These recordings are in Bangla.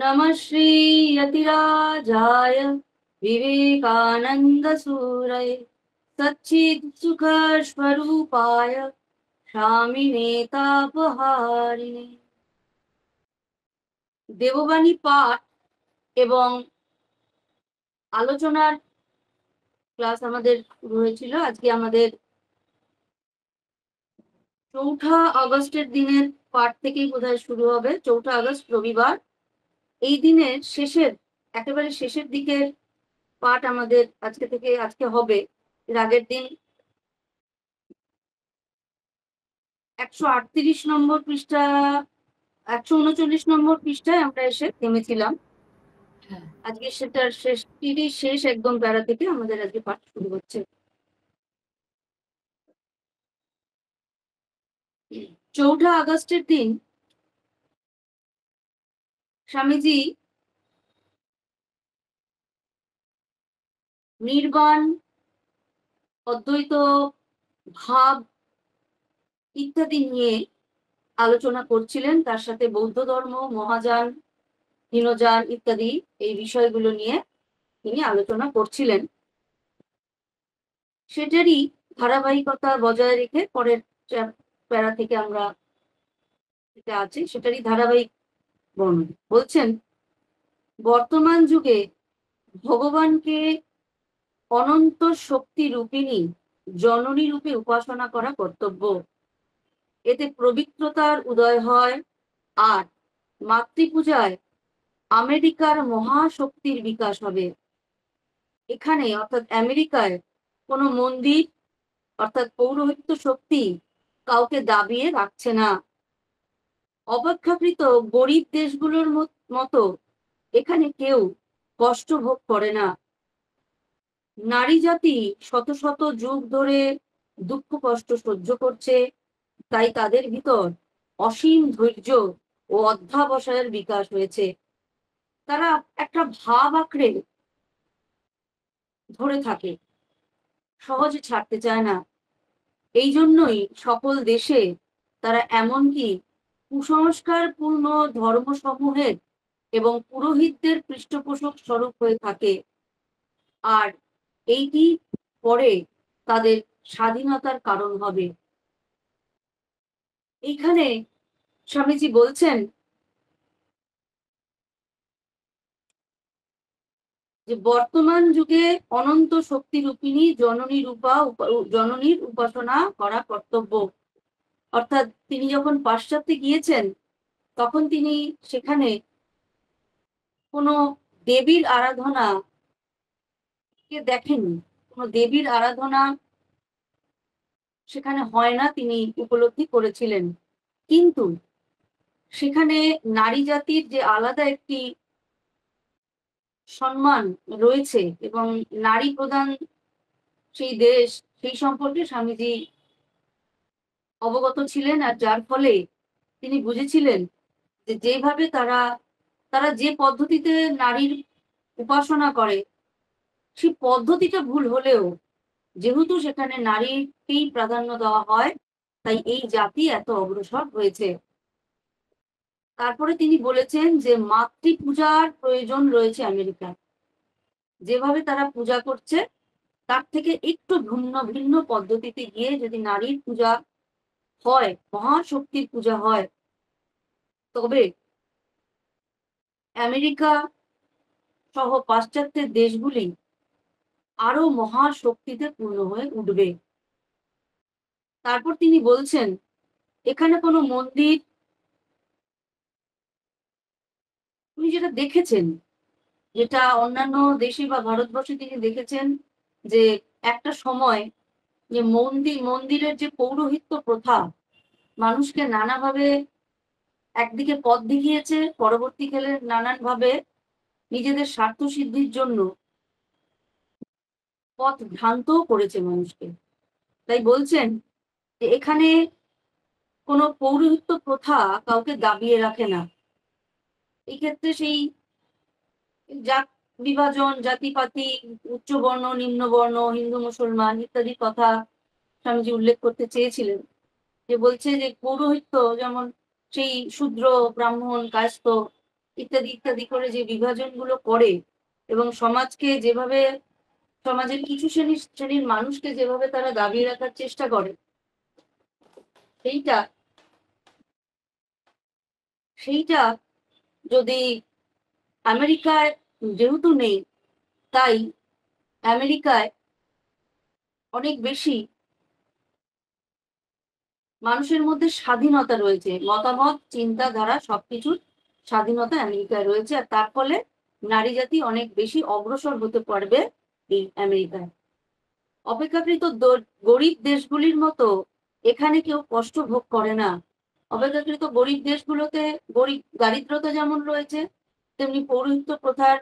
नमः श्री यतिराजाय विवेकानंद सूरये सच्चिद स्वरूपाय स्वामिने तापहारिणे। দেববাণী পাঠ এবং আলোচনার ক্লাস আমাদের শুরু হয়েছিল। আজকে আমাদের 4 আগস্টের দিনের পাঠ থেকেই বোধহয় শুরু হবে। 4 আগস্ট রবিবার, এই দিনের একেবারে শেষের দিকের পাঠ আমাদের আজকে হবে। এর আগের দিন 138 নম্বর পৃষ্ঠা 139 নম্বর পৃষ্ঠায় আমরা এসে থেমেছিলাম। আজকে সেটার শেষ একদম প্যারা থেকে আমাদের আজকে পাঠ শুরু হচ্ছে। 4 আগস্টের দিন স্বামীজি নির্বাণ, অদ্বৈত ভাব ইত্যাদি নিয়ে আলোচনা করছিলেন। তার সাথে বৌদ্ধ ধর্ম, মহাযান, হীনযান ইত্যাদি এই বিষয়গুলো নিয়ে তিনি আলোচনা করছিলেন। সেটারই ধারাবাহিকতা বজায় রেখে পরের প্যারা থেকে আমরা যেটা আছে সেটারই ধারাবাহিক বর্ণনা বলছেন। বর্তমান যুগে ভগবানকে অনন্ত শক্তি রূপিণী জননী রূপে উপাসনা করা কর্তব্য। এতে পবিত্রতার উদয় হয়, আর মাতৃপূজায় আমেরিকার মহাশক্তির বিকাশ হবে। এখানে অর্থাৎ আমেরিকায় কোনো মন্দির অর্থাৎ পৌরোহিত্য শক্তি কাউকে দাবিয়ে রাখছে না। অপেক্ষাকৃত গরিব দেশগুলোর মতো এখানে কেউ কষ্ট ভোগ করে না। নারী জাতি শত শত যুগ ধরে দুঃখ কষ্ট সহ্য করছে, তাই তাদের ভিতর অসীম ধৈর্য ও অধ্যবসায়ের বিকাশ হয়েছে। তারা একটা ভাব আঁকড়ে ধরে থাকে, সহজে ছাড়তে চায় না। এই জন্যই সকল দেশে তারা এমনকি কুসংস্কারপূর্ণ ধর্মসমূহের এবং পুরোহিতদের পৃষ্ঠপোষক স্বরূপ হয়ে থাকে। আর এইটি পরে তাদের স্বাধীনতার কারণ হবে। এইখানে স্বামীজি বলছেন যে বর্তমান যুগে অনন্ত শক্তি রূপিণী জননীর উপাসনা করা কর্তব্য। অর্থাৎ তিনি যখন পাশ্চাত্যে গিয়েছেন তখন তিনি সেখানে কোনো দেবীর আরাধনা কে দেখেননি, কোনো দেবীর আরাধনা সেখানে হয় না তিনি উপলব্ধি করেছিলেন। কিন্তু সেখানে নারী জাতির যে আলাদা একটি সম্মান রয়েছে এবং নারী প্রধান সেই দেশ, সেই সম্পর্কে স্বামীজি অবগত ছিলেন। আর যার ফলে তিনি বুঝেছিলেন যে যেভাবে তারা যে পদ্ধতিতে নারীর উপাসনা করে সেই পদ্ধতিটা ভুল হলেও যেহেতু সেখানে নারীকেই প্রাধান্য দেওয়া হয়, তাই এই জাতি এত অগ্রসর হয়েছে। তারপরে তিনি বলেছেন যে মাতৃপূজার প্রয়োজন রয়েছে আমেরিকায়। যেভাবে তারা পূজা করছে তার থেকে একটু ভিন্ন ভিন্ন পদ্ধতিতে গিয়ে যদি নারীর পূজা হয়, মহাশক্তির পূজা হয়, তবে আমেরিকা সহ পাশ্চাত্যের দেশগুলি আরো মহাশক্তিতে পূর্ণ হয়ে উঠবে। তারপর তিনি বলছেন এখানে কোনো মন্দির, উনি যেটা দেখেছেন, যেটা অন্যান্য দেশে বা ভারতবর্ষে তিনি দেখেছেন, যে একটা সময় যে মন্দিরের যে পৌরোহিত্য প্রথা মানুষকে নানাভাবে একদিকে পথ দেখিয়েছে, পরবর্তীকালে নানানভাবে নিজেদের স্বার্থ সিদ্ধির জন্য পথ ভ্রান্তও করেছে মানুষকে। তাই বলছেন যে এখানে কোনো পৌরোহিত্য প্রথা কাউকে দাবিয়ে রাখে না। এই ক্ষেত্রে সেই জাত বিভাজন, জাতিপাতি, উচ্চবর্ণ নিম্নবর্ণ, হিন্দু মুসলমান ইত্যাদি কথা স্বামীজি উল্লেখ করতে চেয়েছিলেন। যে বলছে যে পৌরোহিত্য যেমন সেই শূদ্র ব্রাহ্মণ কায়স্থ ইত্যাদি ইত্যাদি করে যে বিভাজনগুলো করে এবং সমাজকে যেভাবে, সমাজের কিছু শ্রেণীর মানুষকে যেভাবে তারা দাবিয়ে রাখার চেষ্টা করে, সেইটা সেইটা যদি আমেরিকায় যেহেতু নেই, তাই আমেরিকায় অনেক বেশি মানুষের মধ্যে স্বাধীনতা রয়েছে, মতামত, চিন্তাধারা সবকিছুর স্বাধীনতা আমেরিকায় রয়েছে। আর তার ফলে নারী জাতি অনেক বেশি অগ্রসর হতে পারবে এই আমেরিকায়। অপেক্ষাকৃত গরিব দেশগুলির মতো এখানে কেউ কষ্ট ভোগ করে না। অপেক্ষাকৃত গরিব দেশগুলোতে দারিদ্রতা যেমন রয়েছে, তেমনি পৌরোহিত্য প্রথার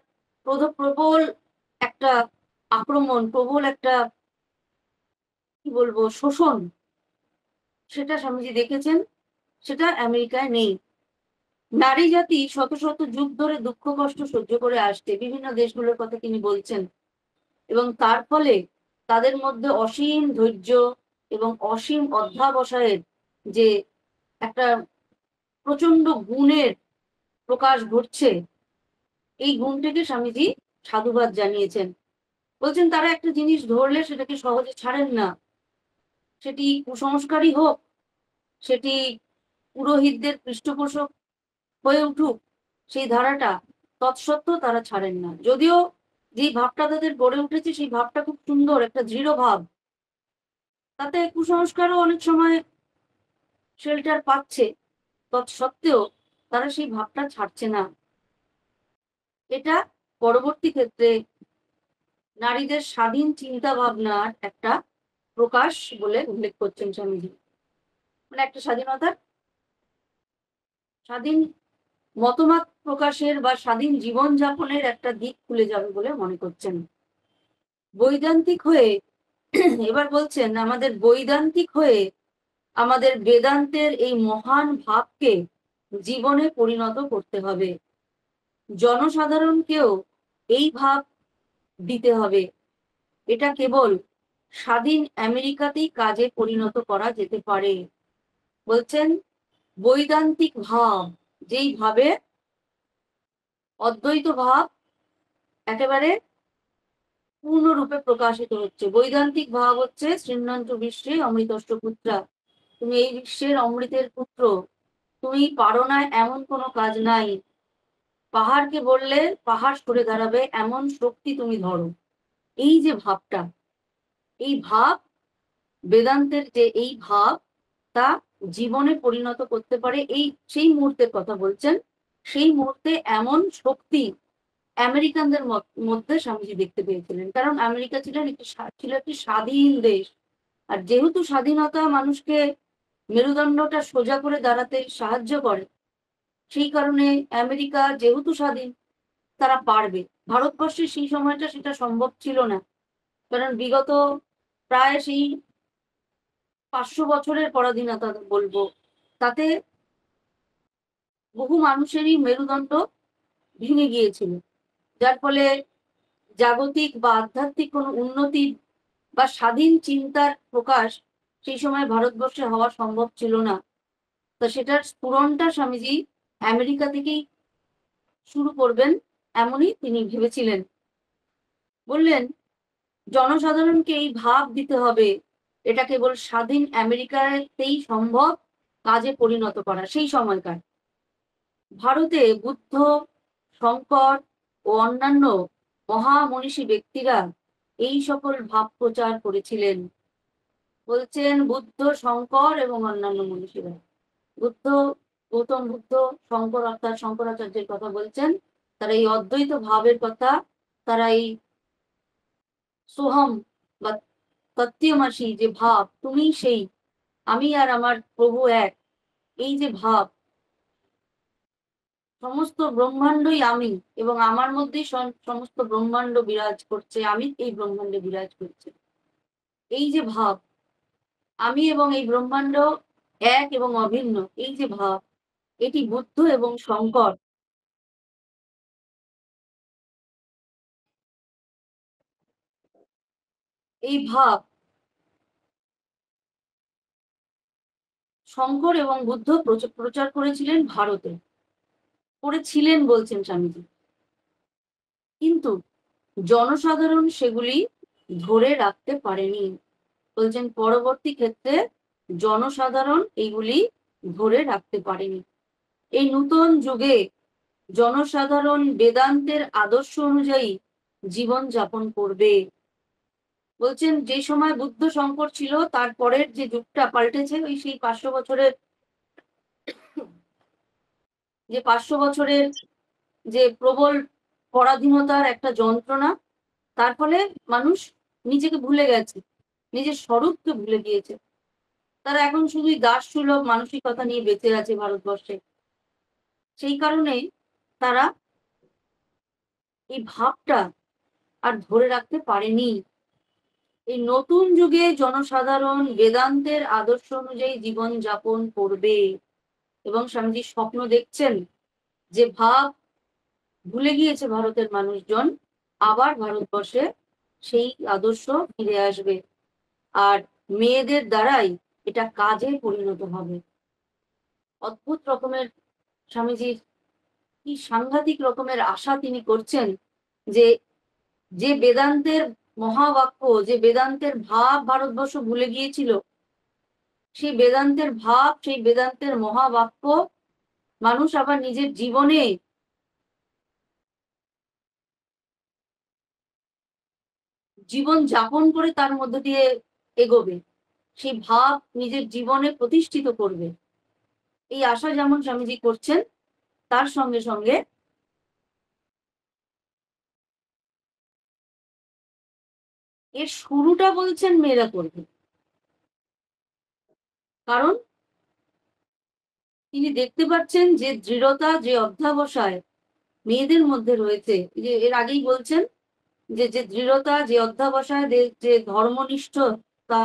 প্রবল একটা আক্রমণ, প্রবল একটা কি বলবো শোষণ, সেটা স্বামীজি দেখেছেন, সেটা আমেরিকায় নেই। নারী জাতি শত শত যুগ ধরে দুঃখ কষ্ট সহ্য করে আসছে, বিভিন্ন দেশগুলোর কথা তিনি বলছেন, এবং তার ফলে তাদের মধ্যে অসীম ধৈর্য এবং অসীম অধ্যাবসায়ের যে একটা প্রচন্ড গুণের প্রকাশ ঘটছে, এই গুণটিকে স্বামীজি সাধুবাদ জানিয়েছেন। বলছেন তারা একটা জিনিস ধরলে সেটাকে সহজে ছাড়েন না, সেটি কুসংস্কারই হোক, সেটি পুরোহিতদের পৃষ্ঠপোষক হয়ে উঠুক সেই ধারাটা, তৎসত্ত্বেও তারা ছাড়েন না। যদিও যেই ভাবটা তাদের গড়ে উঠেছে সেই ভাবটা খুব সুন্দর, একটা দৃঢ় ভাব, তাতে কুসংস্কারও অনেক সময় শেল্টার পাচ্ছে, তৎসত্ত্বেও তারা সেই ভাবটা ছাড়ছে না। এটা পরবর্তী ক্ষেত্রে নারীদের স্বাধীন চিন্তা ভাবনার একটা প্রকাশ বলে উল্লেখ করছেন স্বামীজি। মানে একটা স্বাধীনতার, স্বাধীন মতবাদ প্রকাশের বা স্বাধীন জীবনযাপনের একটা দিক খুলে যাবে বলে মনে করছেন। বৈদান্তিক হয়ে এবার বলছেন আমাদের বৈদান্তিক হয়ে আমাদের বেদান্তের এই মহান ভাবকে জীবনে পরিণত করতে হবে। জনসাধারণকেও এই ভাব দিতে হবে। এটা কেবল স্বাধীন আমেরিকাতেই কাজে পরিণত করা যেতে পারে। বলছেন বৈদান্তিক ভাব, যেই ভাবে অদ্বৈত ভাব একেবারে পূর্ণরূপে প্রকাশিত হচ্ছে। বৈদান্তিক ভাব হচ্ছে শ্রীনন্ত বিশ্বে অমৃতস্য পুত্রা, তুমি এই বিশ্বের অমৃতের পুত্র, তুমি পারো না এমন কোনো কাজ নাই, পাহাড়কে বললে পাহাড় সরে দাঁড়াবে এমন শক্তি তুমি ধরো। এই যে ভাবটা, এই ভাব, বেদান্তের যে এই ভাব, তা জীবনে পরিণত করতে পারে, এই সেই মুহূর্তের কথা বলছেন। সেই মুহূর্তে এমন শক্তি আমেরিকানদের মধ্যে স্বামীজি দেখতে পেয়েছিলেন, কারণ আমেরিকা ছিল একটি স্বাধীন দেশ। আর যেহেতু স্বাধীনতা মানুষকে মেরুদণ্ডটা সোজা করে দাঁড়াতে সাহায্য করে, সেই কারণে আমেরিকা যেহেতু স্বাধীন, তারা পারবে। ভারতবর্ষে সেই সময়টা সেটা সম্ভব ছিল না, কারণ বিগত প্রায় সেই 500 বছরের পরাধীনতা বলবো, তাতে বহু মানুষেরই মেরুদণ্ড ভেঙে গিয়েছিল, যার ফলে জাগতিক বা আধ্যাত্মিক কোনো উন্নতি বা স্বাধীন চিন্তার প্রকাশ সেই সময় ভারতবর্ষে হওয়া সম্ভব ছিল না। তা সেটার স্ফুরণটা স্বামীজি আমেরিকা থেকেই শুরু করবেন, এমনই তিনি ভেবেছিলেন। বললেন জনসাধারণকে এই ভাব দিতে হবে, এটা কেবল স্বাধীন আমেরিকাতেই সম্ভব কাজে পরিণত করা। সেই সময়কার ভারতে বুদ্ধ, শঙ্কর ও অন্যান্য মহামনীষী ব্যক্তিরা এই সকল ভাব প্রচার করেছিলেন। বলছেন বুদ্ধ, শঙ্কর এবং অন্যান্য মনীষীরা, বুদ্ধ, গৌতম বুদ্ধ, শঙ্কর অর্থাৎ শঙ্করাচার্যের কথা বলছেন, তারা এই অদ্বৈত ভাবের কথা, তারা এই সোহম বা তত্ত্বমসি যে ভাব, তুমি সেই, আমি আর আমার প্রভু এক, এই যে ভাব, সমস্ত ব্রহ্মাণ্ডই আমি এবং আমার মধ্যেই সমস্ত ব্রহ্মাণ্ড বিরাজ করছে, আমি এই ব্রহ্মাণ্ডে বিরাজ করছে, এই যে ভাব, আমি এবং এই ব্রহ্মাণ্ড এক এবং অভিন্ন, এই যে ভাব, এটি বুদ্ধ এবং শঙ্কর, এই ভাব শঙ্কর এবং বুদ্ধ প্রচার করেছিলেন ভারতে। করেছিলেন বলছেন স্বামীজি, কিন্তু জনসাধারণ সেগুলি ধরে রাখতে পারেনি। বলছেন পরবর্তী ক্ষেত্রে জনসাধারণ এইগুলি ধরে রাখতে পারেনি। এই নূতন যুগে জনসাধারণ বেদান্তের আদর্শ অনুযায়ী জীবন যাপন করবে। বলছেন যে সময় বুদ্ধ শঙ্কর ছিল তারপরের যে যুগটা পাল্টেছে, ওই সেই 500 বছরের যে প্রবল পরাধীনতার একটা যন্ত্রণা, তার ফলে মানুষ নিজেকে ভুলে গেছে, নিজের স্বরূপকে ভুলে গিয়েছে। তারা এখন শুধুই দাস সুলভ মানসিকতা নিয়ে বেঁচে আছে ভারতবর্ষে। সেই কারণে তারা এই ভাবটা আর ধরে রাখতে পারেনি। এই নতুন যুগে জনসাধারণ বেদান্তের আদর্শ অনুযায়ী জীবন যাপন করবে, এবং স্বামীজি স্বপ্ন দেখছেন যে ভাব ভুলে গিয়েছে ভারতের মানুষজন, আবার ভারতবর্ষে সেই আদর্শ ফিরে আসবে, আর মেয়েদের দ্বারাই এটা কাজে পরিণত হবে। অদ্ভুত রকমের স্বামীজির কি সাংঘাতিক রকমের আশা তিনি করছেন, যে যে বেদান্তের মহাবাক্য, যে বেদান্তের ভাব ভারতবর্ষ ভুলে গিয়েছিল, সেই বেদান্তের ভাব, সেই বেদান্তের মহাবাক্য মানুষ আবার নিজের জীবনে জীবন যাপন করে তার মধ্য দিয়ে এগোবে, সেই ভাব নিজের জীবনে প্রতিষ্ঠিত করবে। এই আশা যেমন স্বামীজি করছেন, তার সঙ্গে সঙ্গে এর শুরুটা বলছেন মেয়েরা করবে। কারণ তিনি দেখতে পাচ্ছেন যে দৃঢ়তা, যে অধ্যাবসায় মেয়েদের মধ্যে রয়েছে, যে এর আগেই বলছেন যে যে দৃঢ়তা, যে অধ্যাবসায়, যে ধর্মনিষ্ঠতা,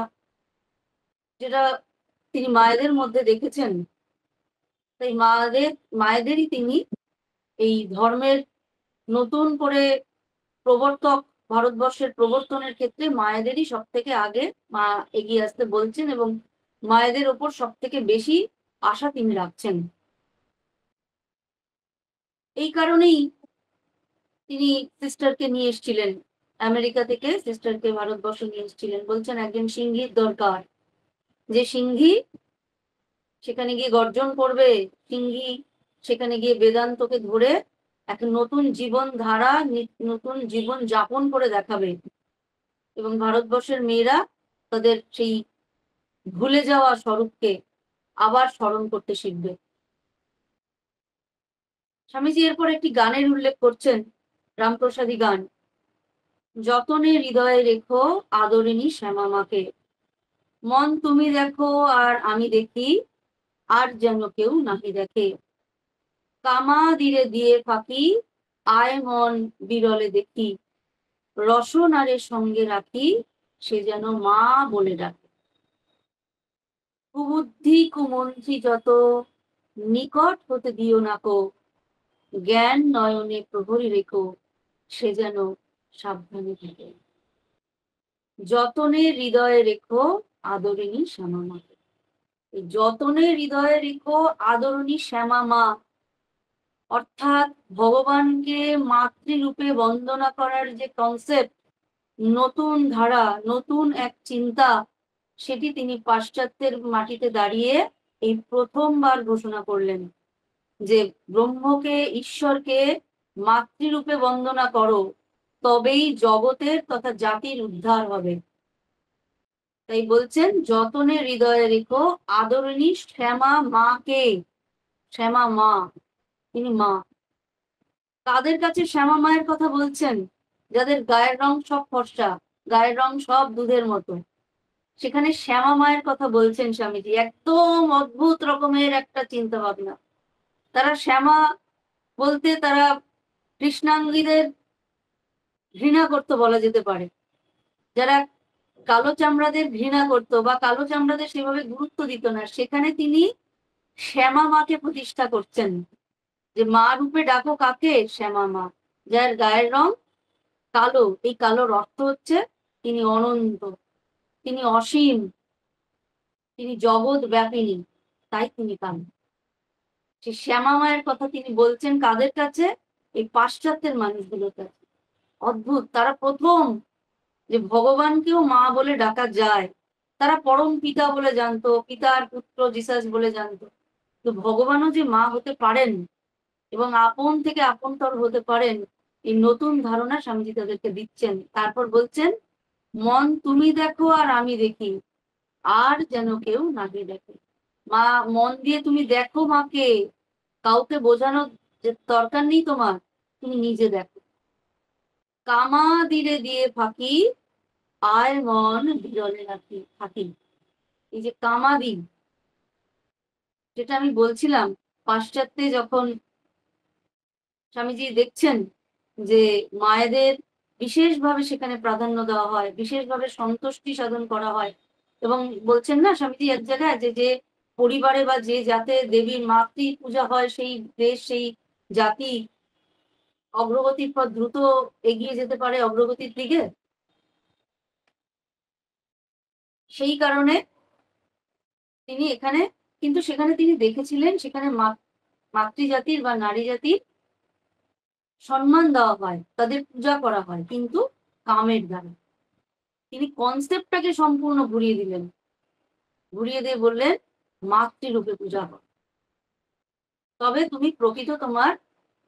যেটা তিনি মায়েদের মধ্যে দেখেছেন, তাই মায়েদেরই তিনি এই ধর্মের নতুন করে প্রবর্তক, ভারতবর্ষের প্রবর্তনের ক্ষেত্রে মায়েদেরই সব থেকে আগে মা এগিয়ে আসতে বলছেন, এবং মায়েদের ওপর সব থেকে বেশি আশা তিনি রাখছেন। এই কারণেই তিনি সিস্টারকে নিয়ে এসেছিলেন, আমেরিকা থেকে সিস্টারকে ভারতবর্ষে নিয়ে এসেছিলেন। বলছেন একজন সিংহীর দরকার, যে সিংহী সেখানে গিয়ে গর্জন করবে, সিংহী সেখানে গিয়ে বেদান্তকে ধরে এক নতুন জীবন ধারা, নতুন জীবন যাপন করে দেখাবে, এবং ভারতবর্ষের মেয়েরা তাদের সেই ভুলে যাওয়া স্বরূপকে আবার স্মরণ করতে শিখবে। স্বামীজি এরপর একটি গানের উল্লেখ করছেন, রামপ্রসাদী গান, যতনে হৃদয়ে রেখো আদরিণী শ্যামা মাকে, মন তুমি দেখো আর আমি দেখি, আর যেন কেউ নাহি দেখে, কামা দিরে দিয়ে ফাঁকি, আয় মন বিরলে দেখি, রসনারে সঙ্গে রাখি, সে যেন মা বলে ডাকে, কুবুদ্ধি কুমন্ত্রী যত, নিকট হতে দিও নাকো, জ্ঞান নয়নে প্রহরী রেখো, সে যেন সাবধানে থাকে, যতনে হৃদয়ে রেখো আদরিণী শ্যামা মাকে। যতনে হৃদয়ে রেখো আদরিণী শ্যামা মা, অর্থাৎ ভগবানকে মাতৃরূপে বন্দনা করার যে কনসেপ্ট, নতুন ধারা, নতুন এক চিন্তা, সেটি তিনি পাশ্চাত্যের মাটিতে দাঁড়িয়ে এই প্রথমবার ঘোষণা করলেন, যে ব্রহ্মকে, ঈশ্বরকে মাতৃরূপে বন্দনা করো, তবেই জগতের তথা জাতির উদ্ধার হবে। তাই বলছেন যতনে হৃদয়ে রেখো আদরিণী শ্যামা মাকে। শ্যামা মা, তিনি মা। কাদের কাছে শ্যামা মায়ের কথা বলছেন? যাদের গায়ের রং সব ফর্সা, গায়ের রং সব দুধের মতো, সেখানে শ্যামা মায়ের কথা বলছেন স্বামীজি। একদম অদ্ভুত রকমের একটা চিন্তা ভাবনা। তারা শ্যামা বলতে তারা কৃষ্ণাঙ্গীদের ঘৃণা করতো বলা যেতে পারে, যারা কালো চামড়াদের ঘৃণা করতো বা কালো চামড়াদের সেভাবে গুরুত্ব দিত না, সেখানে তিনি শ্যামা মাকে প্রতিষ্ঠা করছেন, যে মা রূপে ডাকো কাকে? শ্যামা মা। যার গায়ের রং কালো, এই কালোর অর্থ হচ্ছে তিনি অনন্ত, তিনি অসীম, তিনি জগৎ ব্যাপিনী, তাই তিনি কালো। সেই শ্যামা মায়ের কথা তিনি বলছেন কাদের কাছে? এই পাশ্চাত্যের মানুষগুলোর কাছে। অদ্ভুত, তারা প্রথম যে ভগবানকেও মা বলে ডাকা যায়। তারা পরম পিতা বলে জানতো, পিতার পুত্র জিসাস বলে জানতো, তো ভগবানও যে মা হতে পারেন এবং আপন থেকে আপনতর হতে পারেন, এই নতুন ধারণা স্বামীজি তাদেরকে দিচ্ছেন। তারপর বলছেন, মন তুমি দেখো আর আমি দেখি, আর যেন কেউ নাকে দেখে। মা, মন দিয়ে তুমি দেখো মাকে, কাউকে বোঝানোর যে দরকার নেই তোমার, তুমি নিজে দেখো। কামা দিরে দিয়ে ফাঁকি, আয় মন বিরলে রাখি থাকি। এই যে কামাদি, যেটা আমি বলছিলাম, পাশ্চাত্যে যখন স্বামীজি দেখছেন যে মায়েদের বিশেষভাবে সেখানে প্রাধান্য দেওয়া হয়, বিশেষভাবে সন্তুষ্টি সাধন করা হয়, এবং বলছেন না স্বামীজি এক জায়গায় যে যে পরিবারে বা যে জাতে দেবীর মাতৃ পূজা হয়, সেই দেশ, সেই জাতি অগ্রগতির পর দ্রুত এগিয়ে যেতে পারে অগ্রগতির দিকে। সেই কারণে তিনি এখানে, কিন্তু সেখানে তিনি দেখেছিলেন সেখানে মাতৃজাতির বা নারী জাতির সম্মান দেওয়া হয়, তাদের পূজা করা হয়, কিন্তু কামের দ্বারা। তিনি কনসেপ্টটাকে সম্পূর্ণ ঘুরিয়ে দিলেন, ঘুরিয়ে দিয়ে বললেন মাতৃরূপে পূজা করো, তবে তুমি প্রকৃত তোমার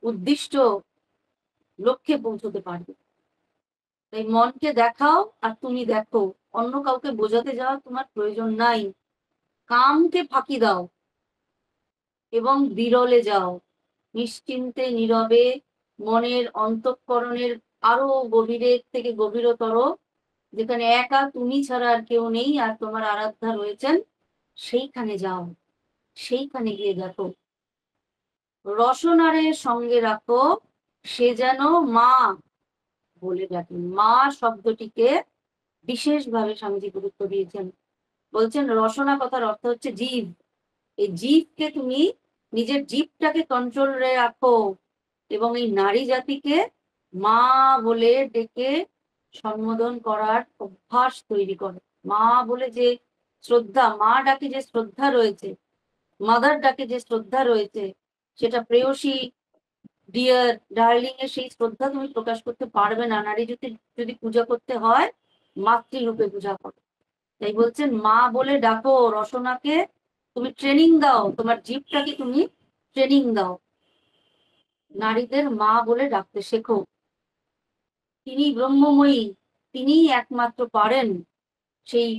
উদ্দিষ্ট লক্ষ্যে পৌঁছতে পারবে। তাই মনকে দেখাও আর তুমি দেখো, অন্য কাউকে বোঝাতে যাওয়া তোমার প্রয়োজন নাই। কামকে ফাঁকি দাও এবং বিরলে যাও, নিশ্চিন্তে নীরবে মনের অন্তঃকরণের আরো গভীরের থেকে গভীরতর, যেখানে একা তুমি ছাড়া আর কেউ নেই আর তোমার আরাধ্যা রয়েছেন, সেইখানে যাও, সেইখানে গিয়ে দেখো। রসনারে সঙ্গে রাখো, সে যেন মা বলে ডাকেন। মা শব্দটিকে বিশেষভাবে স্বামীজি গুরুত্ব দিয়েছেন। বলছেন রসনা কথার অর্থ হচ্ছে জীব। এই জীবকে তুমি, নিজের জীবটাকে কন্ট্রোলে রাখো এবং এই নারী জাতিকে মা বলে ডেকে সম্বোধন করার অভ্যাস তৈরি করো। মা বলে যে শ্রদ্ধা, মা ডাকে যে শ্রদ্ধা রয়েছে, মাদার ডাকে যে শ্রদ্ধা রয়েছে, সেটা প্রেয়সী, ডিয়ার, ডার্লিং এর সেই শ্রদ্ধা তুমি প্রকাশ করতে পারবে না নারী যদি যদি পূজা করতে হয় মাতৃরূপে পূজা করো। তাই বলছেন মা বলে ডাকো, রসনাকে তুমি ট্রেনিং দাও, তোমার জীবটাকে তুমি ট্রেনিং দাও, নারীদের মা বলে ডাকতে শেখো। তিনি ব্রহ্মময়ী, তিনিই একমাত্র পারেন সেই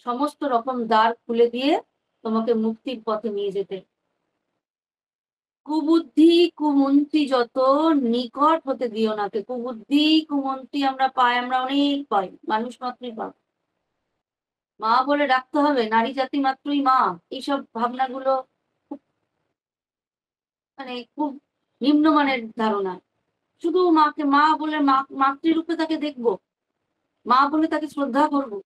সমস্ত রকম দ্বার খুলে দিয়ে তোমাকে মুক্তির পথে নিয়ে যেতে। কুবুদ্ধি কুমন্ত্রী যত নিকট হতে দিও না। কুবুদ্ধি কুমন্ত্রী আমরা পাই, আমরা অনেক পাই, মানুষ মাত্রই পাই। মা বলে ডাকতে হবে, নারী জাতি মাত্রই মা, এইসব ভাবনাগুলো খুব, মানে খুব নিম্নমানের ধারণা। শুধু মাকে মা বলে, মাতৃরূপে তাকে দেখবো, মা বলে তাকে শ্রদ্ধা করবো,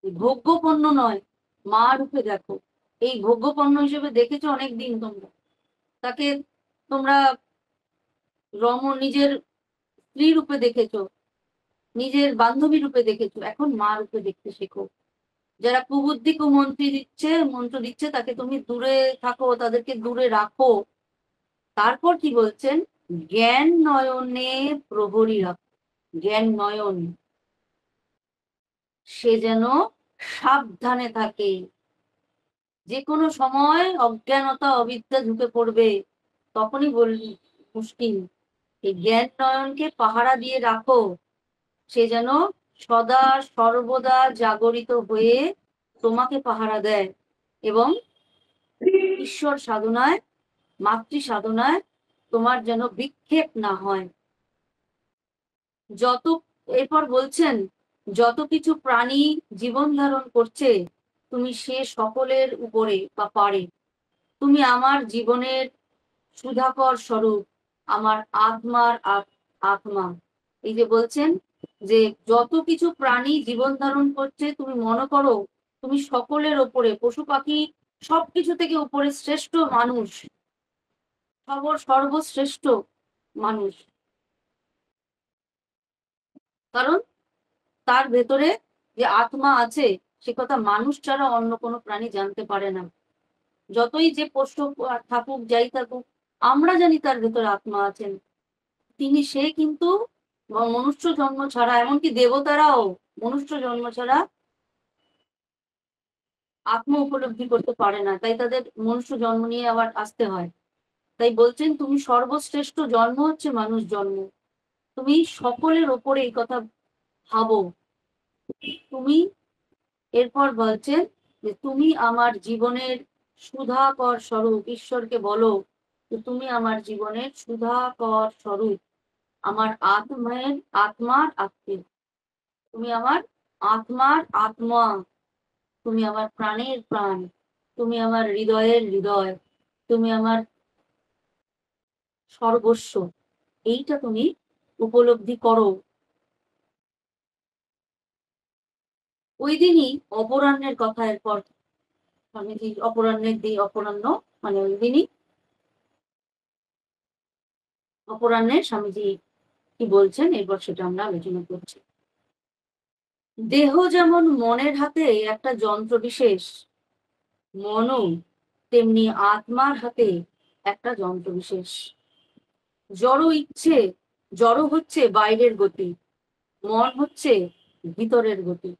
ভোগ্যপণ্য নয়, মা রূপে দেখো। এই ভোগ্যপণ্য হিসেবে দেখেছো অনেকদিন তোমরা তাকে, তোমরা নিজের স্ত্রী রূপে দেখেছো, নিজের বান্ধবী রূপে দেখেছো, এখন মা রূপে দেখতে শেখো। যারা কুবুদ্ধি মন্ত্র দিচ্ছে তাকে তুমি দূরে থাকো, তাদেরকে দূরে রাখো। তারপর কি বলছেন, জ্ঞান নয়নে প্রহরী রাখো। জ্ঞান নয়ন, সে যেন সাবধানে থাকে, যে কোনো সময় অজ্ঞানতা অবিদ্যা ঢুকে পড়বে, তখনই বলবি মুশকিল। এই জ্ঞান নয়নকে পাহারা দিয়ে রাখো, সে যেন সদা সর্বদা জাগরিত হয়ে তোমাকে পাহারা দেয় এবং ঈশ্বর সাধনায়, মাতৃ সাধনায় তোমার যেন বিক্ষেপ না হয়। যত, এরপর বলছেন, যত কিছু প্রাণী জীবন ধারণ করছে তুমি সে সকলের উপরে বা পারে, তুমি আমার জীবনের সুধাকর স্বরূপ, আমার আত্মার আত্মা। এই যে বলছেন যে যত কিছু প্রাণী জীবন ধারণ করছে তুমি মনে করো তুমি সকলের ওপরে, পশু পাখি সবকিছু থেকে উপরে শ্রেষ্ঠ মানুষ, সর্বশ্রেষ্ঠ মানুষ, কারণ তার ভেতরে যে আত্মা আছে সে কথা মানুষ ছাড়া অন্য কোনো প্রাণী জানতে পারে না। যতই যে পোষ্য থাকুক, যাই থাকুক, আমরা জানি তার ভেতরে আত্মা আছেন। সে কিন্তু মনুষ্য জন্ম ছাড়া, এমনকি দেবতারাও মনুষ্য জন্ম ছাড়া আত্ম উপলব্ধি করতে পারে না, তাই তাদের মনুষ্য জন্ম নিয়ে আবার আসতে হয়। তাই বলছেন, তুমি সর্বশ্রেষ্ঠ জন্ম হচ্ছে মানুষ জন্ম। তুমি সকলের ওপরে এই কথা ভাবো। তুমি, এরপর বলছেন যে তুমি আমার জীবনের সুধাকর স্বরূপ। ঈশ্বরকে বলো যে তুমি আমার জীবনের সুধাকর স্বরূপ, আমার আত্মার আত্মীয়, তুমি আমার আত্মার আত্মা, তুমি আমার প্রাণের প্রাণ, তুমি আমার হৃদয়ের হৃদয়, তুমি আমার সর্বস্ব। এইটা তুমি উপলব্ধি করো। ওই দিনই অপরাহ্নের কথা, এরপর স্বামীজি অপরাহ্ন মানে ওই দিনই অপরাহ্নে স্বামীজি কি বলছেন, এরপর সেটা আমরা আলোচনা করছি। দেহ যেমন মনের হাতে একটা যন্ত্র বিশেষ, মনও তেমনি আত্মার হাতে একটা যন্ত্র বিশেষ। জড় হচ্ছে বাইরের গতি, মন হচ্ছে ভিতরের গতি।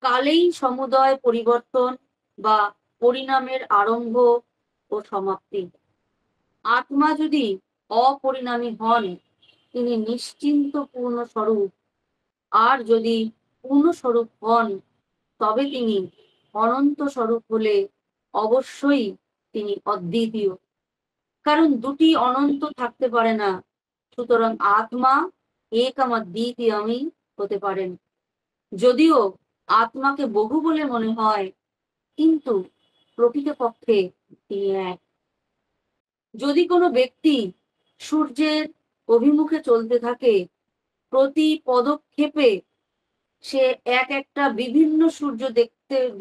কালেই সমুদয় পরিবর্তন বা পরিণামের আরম্ভ ও সমাপ্তি। আত্মা যদি অপরিণামী হন, তিনি নিশ্চিন্ত পূর্ণ স্বরূপ। আর যদি পূর্ণ স্বরূপ হন, তবে তিনি অনন্ত স্বরূপ হলে অবশ্যই তিনি অদ্বিতীয়। কারণ দুটি অনন্ত থাকতে পারে না, সুতরাং আত্মা একমদ্বিতীয়মই হতে পারেন। যদিও আত্মাকে বহু বলে মনে হয়, কিন্তু প্রকৃতপক্ষে তিনি এক। যদি কোনো ব্যক্তি সূর্যের অভিমুখে চলতে থাকে, প্রতি পদক্ষেপে সে একটা বিভিন্ন সূর্য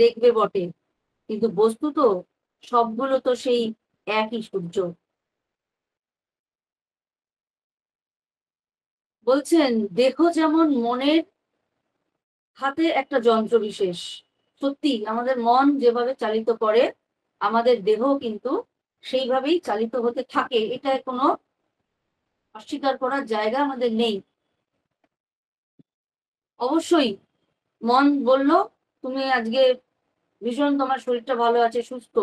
দেখবে বটে, কিন্তু বস্তুত সবগুলো তো সেই একই সূর্য। বলছেন, দেহ যেমন মনের হাতে একটা যন্ত্র বিশেষ। সত্যি আমাদের মন যেভাবে চালিত করে, আমাদের দেহ কিন্তু সেইভাবেই চালিত হতে থাকে। এটা কোনো অস্বীকার করার জায়গা আমাদের নেই। অবশ্যই মন বলল তুমি আজকে ভীষণ, তোমার শরীরটা ভালো আছে, সুস্থ।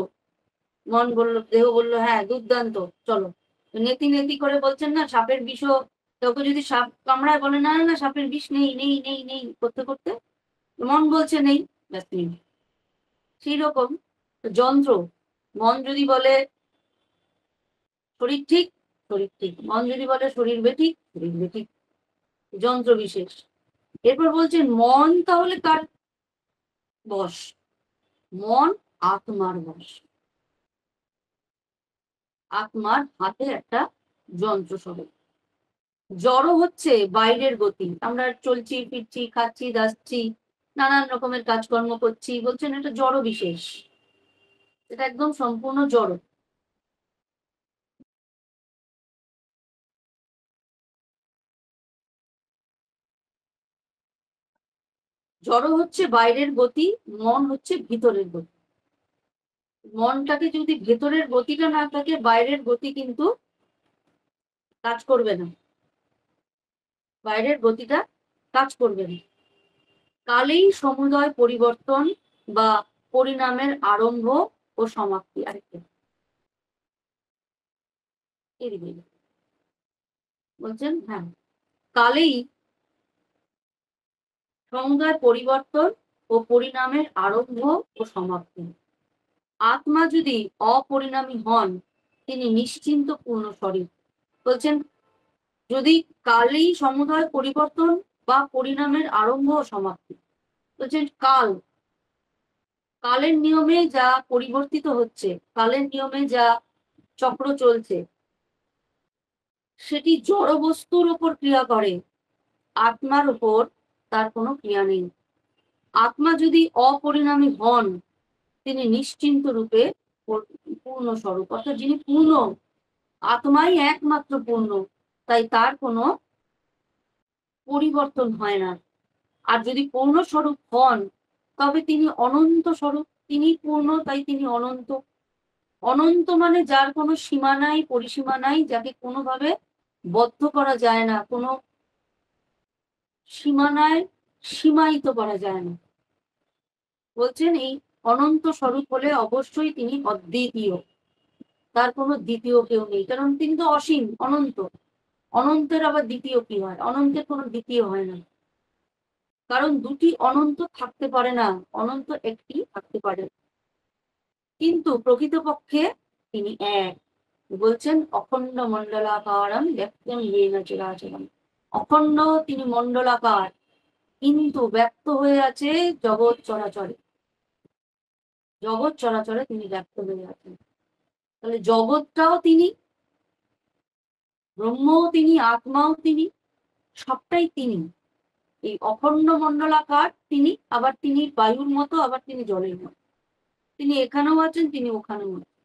দেহ বলল হ্যাঁ দুর্দান্ত, চলো। নেতি নেতি করে বলছেন না, সাপের বিষও, কাউকে যদি সাপ কামড়ায় বলে না না সাপের বিষ নেই নেই নেই নেই করতে করতে মন বলছে নেই, ব্যাস নেই। সেই রকম যন্ত্র, মন যদি বলে শরীর ঠিক, শরীর ঠিক। মন যদি বলে শরীর বেঠিক, শরীর বেঠিক। যন্ত্র বিশেষ। এরপর বলছেন, মন তাহলে কার বশ? মন আত্মার বশ। আত্মার হাতে একটা যন্ত্র স্বরূপ। জড় হচ্ছে বাইরের গতি, আমরা চলছি ফিরছি, খাচ্ছি দাচ্ছি, নানান রকমের কাজকর্ম করছি, বলছেন এটা জড় বিশেষ, এটা একদম সম্পূর্ণ জড়। জড় হচ্ছে বাইরের গতি, মন হচ্ছে ভিতরের গতি। মনটাকে যদি ভেতরের গতিটা না থাকে, বাইরের গতি কিন্তু কাজ করবে না, বাইরের গতিটা কাজ করবে না। কালেই সমুদয় পরিবর্তন বা পরিণামের আরম্ভ ও সমাপ্তি। আরেকটা এদিকে বলছেন, হ্যাঁ, কালেই সমুদয় পরিবর্তন ও পরিণামের আরম্ভ ও সমাপ্তি। আত্মা যদি অপরিণামী হন, তিনি নিশ্চিন্ত পূর্ণ স্বরূপ। বলছেন, যদি কালেই সমুদয় পরিবর্তন বা পরিণামের আরম্ভ ও সমাপ্তি, বলছেন কালের নিয়মে যা পরিবর্তিত হচ্ছে, কালের নিয়মে যা চক্র চলছে, সেটি জড় বস্তুর উপর ক্রিয়া করে, আত্মার উপর তার কোনো ক্রিয়া নেই। আত্মা যদি অপরিণামী হন, তিনি নিশ্চিন্ত রূপে পূর্ণ স্বরূপ, অর্থাৎ যিনি পূর্ণ, আত্মাই একমাত্র পূর্ণ, তাই তার কোনো পরিবর্তন হয় না। আর যদি পূর্ণ স্বরূপ হন, তবে তিনি অনন্ত স্বরূপ, তিনি পূর্ণ, তাই তিনি অনন্ত। অনন্ত মানে যার কোনো সীমা নাই, পরিসীমা নাই, যাকে কোনোভাবে বদ্ধ করা যায় না, কোনো সীমানায় সীমায়িত করা যায় না। বলছেন এই অনন্ত স্বরূপ হলে অবশ্যই তিনি অদ্বিতীয়, তার কোনো দ্বিতীয় কেউ নেই, কারণ তিনি তো অসীম, অনন্ত। অনন্তের আবার দ্বিতীয় কি হয়? অনন্তের কোনো দ্বিতীয় হয় না, কারণ দুটি অনন্ত থাকতে পারে না, অনন্ত একটি থাকতে পারে। কিন্তু প্রকৃতপক্ষে তিনি এক। বলছেন অখণ্ড মণ্ডলাকারম ব্যক্তম येन চরাচরম। অখণ্ড তিনি মণ্ডলাকার, কিন্তু ব্যক্ত হয়ে আছে জগৎ চরাচরে। জগৎ চরাচরে তিনি ব্যক্ত হয়ে আছেন। তাহলে জগৎটাও তিনি, ব্রহ্মও তিনি, আত্মাও তিনি, সবটাই তিনি। এই অখণ্ড মণ্ডলাকার তিনি, আবার তিনি বায়ুর মতো, আবার তিনি জলের মতো। তিনি এখানেও আছেন, তিনি ওখানেও আছেন,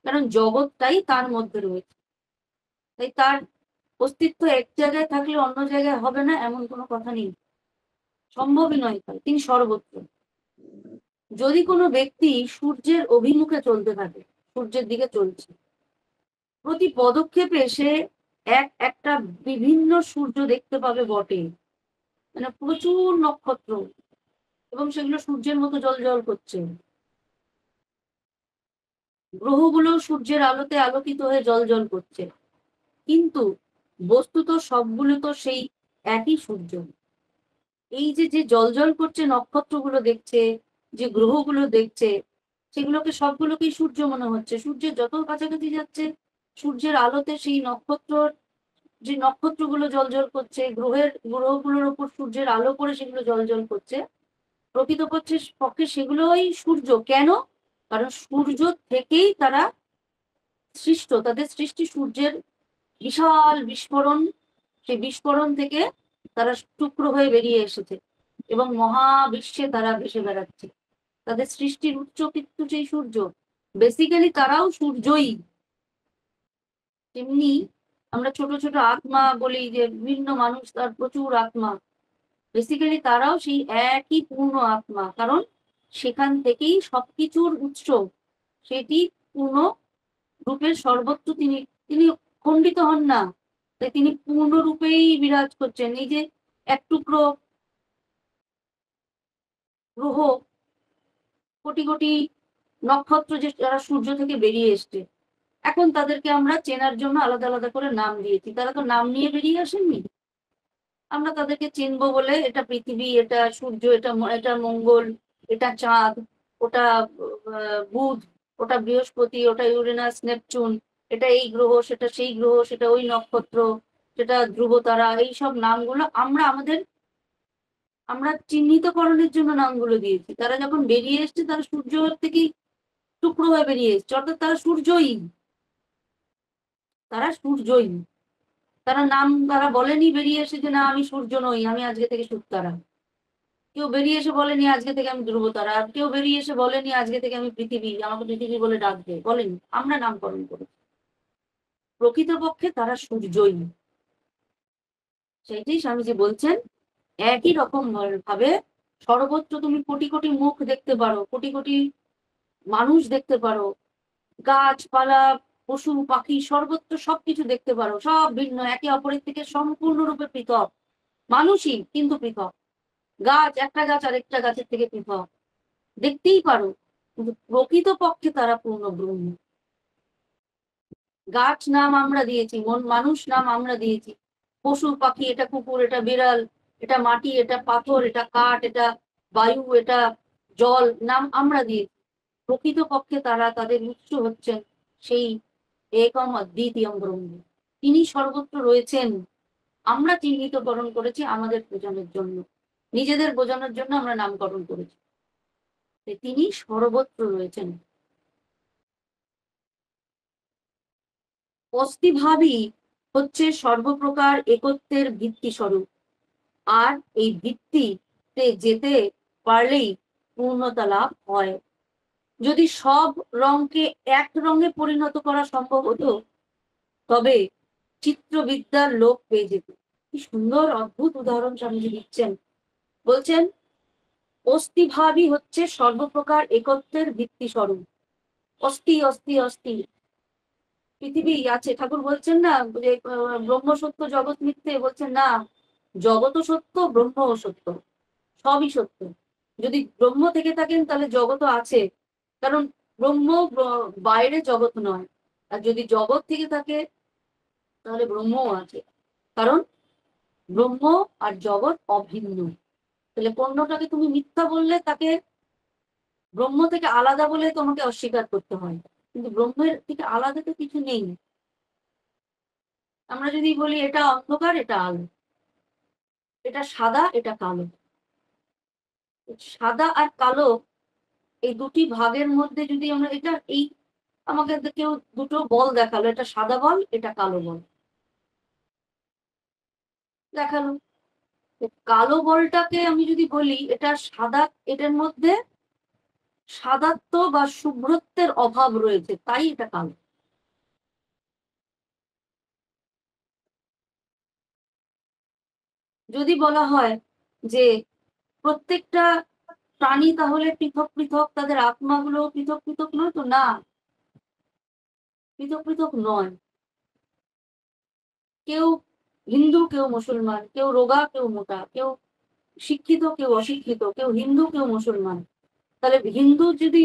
কারণ জগৎটাই তার মধ্যে রয়েছে। তাই তার অস্তিত্ব এক জায়গায় থাকলে অন্য জায়গায় হবে না, এমন কোনো কথা নেই, সম্ভবই নয়। তিনি সর্বত্র। যদি কোনো ব্যক্তি সূর্যের অভিমুখে চলতে থাকে, সূর্যের দিকে চলছে, প্রতি পদক্ষেপে সে একটা বিভিন্ন সূর্য দেখতে পাবে বটে, মানে প্রচুর নক্ষত্র, এবং সেগুলো সূর্যের মতো জ্বলজ্বল করছে। গ্রহগুলো সূর্যের আলোতে আলোকিত হয়ে জ্বলজ্বল করছে, কিন্তু বস্তুত সবগুলো তো সেই একই সূর্য। এই যে যে জ্বলজ্বল করছে, নক্ষত্রগুলো দেখছে, যে গ্রহগুলো দেখছে, সেগুলোকে সবগুলোকেই সূর্য মনে হচ্ছে। সূর্যের যত কাছাকাছি যাচ্ছে, সূর্যের আলোতে সেই যে নক্ষত্রগুলো জ্বলজ্বল করছে, গ্রহগুলোর উপর সূর্যের আলো পড়ে সেগুলো জ্বলজ্বল করছে, পক্ষে সেগুলোই সূর্য। কেন? কারণ সূর্য থেকেই তারা সৃষ্ট, তাদের সৃষ্টি সূর্যের বিশাল বিস্ফোরণ, সেই বিস্ফোরণ থেকে তারা টুকরো হয়ে বেরিয়ে এসেছে এবং মহাবিশ্বে তারা ভেসে বেড়াচ্ছে। তাদের সৃষ্টির উচ্চ কিন্তু সেই সূর্য, বেসিক্যালি তারাও সূর্যই। তেমনি আমরা ছোট ছোট আত্মা বলি, যে বিভিন্ন মানুষ তার প্রচুর আত্মা, বেসিক্যালি তারাও সেই একই পূর্ণ আত্মা, কারণ সেখান থেকেই সবকিছুর উৎস। সেটি পূর্ণ রূপের সর্বত্র তিনি, তিনি খণ্ডিত হন না, তাই তিনি পূর্ণরূপেই বিরাজ করছেন। এই যে এক টুকরো গ্রহ, কোটি কোটি নক্ষত্র যে যারা সূর্য থেকে বেরিয়ে এসছে, এখন তাদেরকে আমরা চেনার জন্য আলাদা আলাদা করে নাম দিয়েছি। তারা তো নাম নিয়ে বেরিয়ে আসেননি, আমরা তাদেরকে চিনবো বলে এটা পৃথিবী, এটা সূর্য, এটা মঙ্গল, এটা চাঁদ, ওটা বুধ, ওটা বৃহস্পতি, ওটা ইউরেনাস নেপচুন, এটা এই গ্রহ, সেটা সেই গ্রহ, সেটা ওই নক্ষত্র, সেটা ধ্রুব তারা, এইসব নামগুলো আমরা চিহ্নিতকরণের জন্য নামগুলো দিয়েছি। তারা যখন বেরিয়ে এসছে, তারা সূর্য থেকেই টুকরো হয়ে বেরিয়ে এসছে, অর্থাৎ তারা সূর্যই, তারা সূর্যই। তারা বলেনি বেরিয়ে এসে যে না আমি সূর্য নই, আমি আজকে থেকে শুকতারা। কেউ বেরিয়ে এসে বলেনি আজকে থেকে আমি ধ্রুবতারা, আর কেউ বেরিয়ে এসে বলেনি আজকে থেকে আমি পৃথিবী, আমাকে পৃথিবী বলে ডাকবে, বলেনি। আমরা নামকরণ করেছি। প্রকৃতপক্ষে তারা সূর্যই। সেইটাই স্বামীজি বলছেন, একই রকম ভাবে সর্বত্র তুমি কোটি কোটি মুখ দেখতে পারো, কোটি কোটি মানুষ দেখতে পারো, গাছপালা, পশু পাখি, সর্বত্র সবকিছু দেখতে পারো, সব ভিন্ন, একে অপরের থেকে সম্পূর্ণরূপে পৃথক। মানুষই কিন্তু পৃথক, একটা গাছ আরেকটা গাছের থেকে পৃথক, দেখতেই পারো, কিন্তু প্রকৃতপক্ষে তারা পূর্ণ ব্রহ্ম। গাছ নাম আমরা দিয়েছি, মানুষ নাম আমরা দিয়েছি, পশু পাখি, এটা কুকুর, এটা বিড়াল, এটা মাটি, এটা পাথর, এটা কাঠ, এটা বায়ু, এটা জল, নাম আমরা দিয়েছি। প্রকৃতপক্ষে তারা, তাদের উৎস হচ্ছেন সেই একম অদ্বিতীয়ম ব্রহ্ম। তিনি সর্বত্র রয়েছেন। আমরা চিহ্নিতকরণ করেছি আমাদের বোঝানোর জন্য, নিজেদের বোঝানোর জন্য আমরা নামকরণ করেছি। তিনি সর্বত্র রয়েছেন। অস্থিভাবই হচ্ছে সর্বপ্রকার একত্বের ভিত্তি স্বরূপ, আর এই ভিত্তিতে যেতে পারলেই পূর্ণতা লাভ হয়। যদি সব রঙকে এক রঙে পরিণত করা সম্ভব হতো, তবে চিত্রবিদ্যার লোক পেয়ে যেত। কি সুন্দর অদ্ভুত উদাহরণ স্বামীজি দিচ্ছেন। বলছেন অস্থিভাবই হচ্ছে সর্বপ্রকার একত্বের ভিত্তি স্বরূপ। অস্থি অস্থি অস্থি পৃথিবী আছে, ঠাকুর বলছেন না যে ব্রহ্ম সত্য জগৎ মিথ্যে, বলছেন না, জগৎও সত্য ব্রহ্মও সত্য, সবই সত্য। যদি ব্রহ্ম থেকে থাকেন তাহলে জগৎও আছে, কারণ ব্রহ্ম বাইরে জগৎ নয়। আর যদি জগৎ থেকে থাকে তাহলে ব্রহ্মও আছে, কারণ ব্রহ্ম আর জগৎ অভিন্ন। তাহলে কোনটাকে তুমি মিথ্যা বললে তাকে ব্রহ্ম থেকে আলাদা বলে তোমাকে অস্বীকার করতে হয়, কিন্তু ব্রহ্মের থেকে আলাদা তো কিছু নেই। আমরা যদি বলি এটা অন্ধকার এটা আলো, এটা সাদা এটা কালো, সাদা আর কালো এই দুটি ভাগের মধ্যে যদি আমরা এটা এই আমাকে কেউ দুটো বল দেখালো, এটা সাদা বল এটা কালো বল দেখালো, কালো বলটাকে আমি যদি বলি এটা সাদা, এটার মধ্যে সাদাত্ব বা শুভ্রত্বের অভাব রয়েছে তাই এটা কালো। যদি বলা হয় যে প্রত্যেকটা প্রাণী তাহলে পৃথক পৃথক, তাদের আত্মাগুলো পৃথক পৃথক নয়, তো না, পৃথক পৃথক নয়। কেউ হিন্দু কেউ মুসলমান, কেউ রোগা কেউ মোটা, কেউ শিক্ষিত কেউ অশিক্ষিত, কেউ হিন্দু কেউ মুসলমান। তাহলে হিন্দু যদি,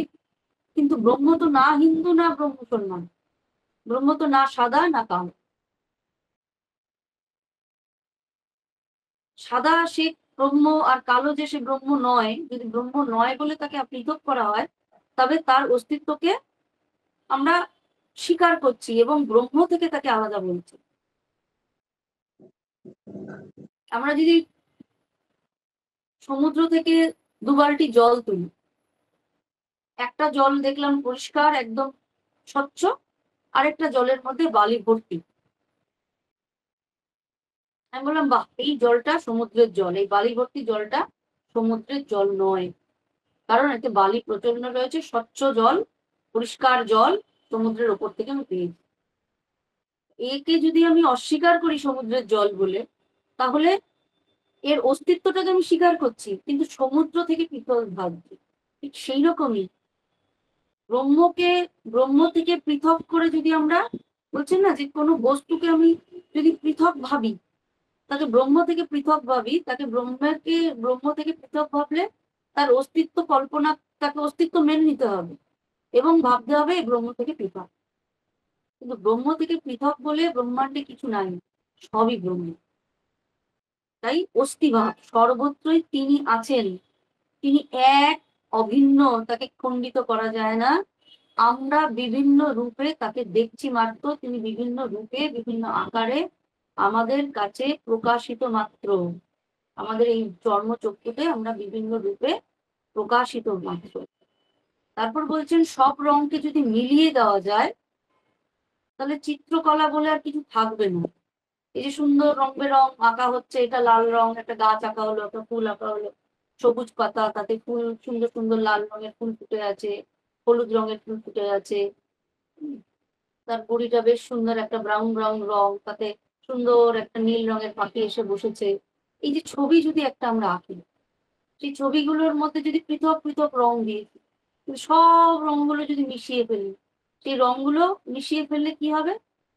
কিন্তু ব্রহ্ম তো না হিন্দু না ব্রহ্ম মুসলমান, ব্রহ্ম তো না সাদা না কালো। সাদা সে ব্রহ্ম আর কালো যে সে ব্রহ্ম নয়, যদি ব্রহ্ম নয় বলে তাকে পৃথক করা হয় তবে তার অস্তিত্বকে আমরা স্বীকার করছি এবং ব্রহ্ম থেকে তাকে আলাদা বলছি। আমরা যদি সমুদ্র থেকে 2 বালতি জল তুলি, একটা জল দেখলাম পরিষ্কার একদম স্বচ্ছ, আরেকটা জলের মধ্যে বালি ভর্তি। আমি বললাম বাহ, এই জলটা সমুদ্রের জল, এই বালি ভর্তি জলটা সমুদ্রের জল নয়, কারণ এতে বালি প্রচন্ড রয়েছে, স্বচ্ছ জল পরিষ্কার জল সমুদ্রের ওপর থেকে আমি পেয়েছি। একে যদি আমি অস্বীকার করি সমুদ্রের জল বলে, তাহলে এর অস্তিত্বটাকে আমি স্বীকার করছি কিন্তু সমুদ্র থেকে পৃথক ভাবছি। ঠিক সেই রকমই ব্রহ্মকে ব্রহ্ম থেকে পৃথক করে যদি আমরা, বলছেন না যে কোনো বস্তুকে আমি যদি পৃথক ভাবি, তাকে ব্রহ্ম থেকে পৃথক ভাবি, তাকে ব্রহ্ম থেকে পৃথক ভাবলে তার অস্তিত্ব কল্পনা, তাকে অস্তিত্ব মেনে নিতে হবে এবং ভাবতে হবে ব্রহ্ম থেকে পৃথক। কিন্তু ব্রহ্ম থেকে পৃথক বলে ব্রহ্মাণ্ডে কিছু নাই, সবই ব্রহ্ম। তাই অস্তিভাব সর্বত্রই তিনি আছেন, তিনি এক অভিন্ন, তাকে খণ্ডিত করা যায় না। আমরা বিভিন্ন রূপে তাকে দেখছি মাত্র, তিনি বিভিন্ন রূপে বিভিন্ন আকারে আমাদের কাছে প্রকাশিত মাত্র, আমাদের এই চর্মচক্ষুতে আমরা বিভিন্ন রূপে প্রকাশিত মাত্র। তারপর বলছেন সব রংকে যদি মিলিয়ে দেওয়া যায় তাহলে চিত্রকলা বলে আর কিছু থাকবে না। এই যে সুন্দর রং বেরং আঁকা হচ্ছে, এটা লাল রং, একটা গাছ আঁকা হলো, একটা ফুল আঁকা হলো, সবুজ পাতা, তাতে ফুল সুন্দর সুন্দর লাল রঙের ফুল ফুটে আছে, হলুদ রঙের ফুল ফুটে আছে, তার বড়িটা বেশ সুন্দর একটা ব্রাউন ব্রাউন রং, তাতে সুন্দর একটা নীল রঙের পাখি এসে বসেছে। এই যে ছবি যদি একটা আমরা আঁকি, সেই ছবিগুলোর মধ্যে যদি পৃথক পৃথক রং দিই, সব রংগুলো যদি মিশিয়ে ফেলি, সেই রংগুলো মিশিয়ে ফেললে কি হবে,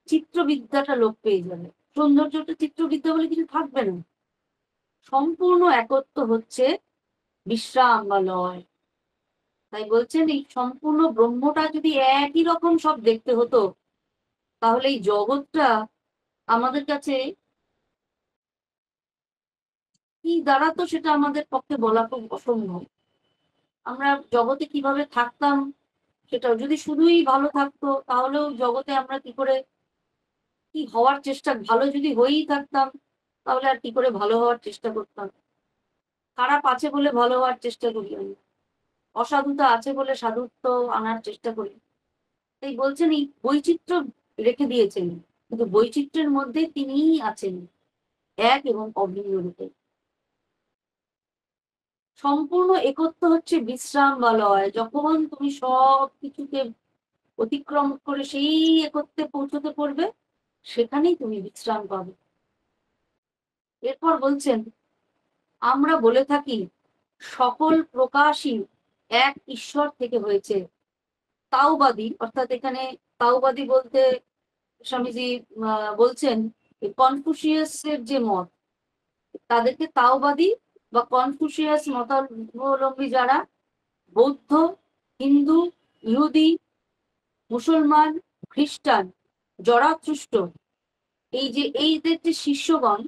চিত্রবিদ্যাটা লোপ পেয়ে যাবে, সৌন্দর্যটা চিত্রবিদ্যা বলে কিছু থাকবে না। সম্পূর্ণ একত্ব হচ্ছে বিশ্রাম বা লয়। তাই বলছেন এই সম্পূর্ণ ব্রহ্মটা যদি একই রকম সব দেখতে হতো তাহলে এই জগৎটা আমাদের কাছে কি দাঁড়াতো সেটা আমাদের পক্ষে বলা খুব অসম্ভব। আমরা জগতে কিভাবে থাকতাম সেটাও, যদি শুধুই ভালো থাকতো তাহলেও জগতে আমরা কি করে কি হওয়ার চেষ্টা, ভালো যদি হয়েই থাকতাম তাহলে আর কি করে ভালো হওয়ার চেষ্টা করতাম। খারাপ আছে বলে ভালো হওয়ার চেষ্টা করি আমি, অসাধুতা আছে বলে সাধুত্ব আনার চেষ্টা করি। তাই বলছেন এই বৈচিত্র্য রেখে দিয়েছেন, কিন্তু বৈচিত্র্যের মধ্যে তিনিই আছেন এক এবং অভিন্ন রূপে। সম্পূর্ণ একত্ব হচ্ছে বিশ্রাম বা লয়। যখন তুমি সব কিছুকে অতিক্রম করে সেই একত্বে পৌঁছতে পারবে, সেখানেই তুমি বিশ্রাম পাবে। এরপর বলছেন আমরা বলে থাকি সকল প্রকাশই এক ঈশ্বর থেকে হয়েছে। তাওবাদী, অর্থাৎ এখানে তাওবাদী বলতে স্বামীজি বলছেন কনফুসিয়াসের যে মত, তাদেরকে তাওবাদী বা কনফুসিয়াস মতাবলম্বী যারা বৌদ্ধ, হিন্দু, ইহুদি, মুসলমান, খ্রিস্টান, জরাথুস্ট, এইদের যে শিষ্যগণ,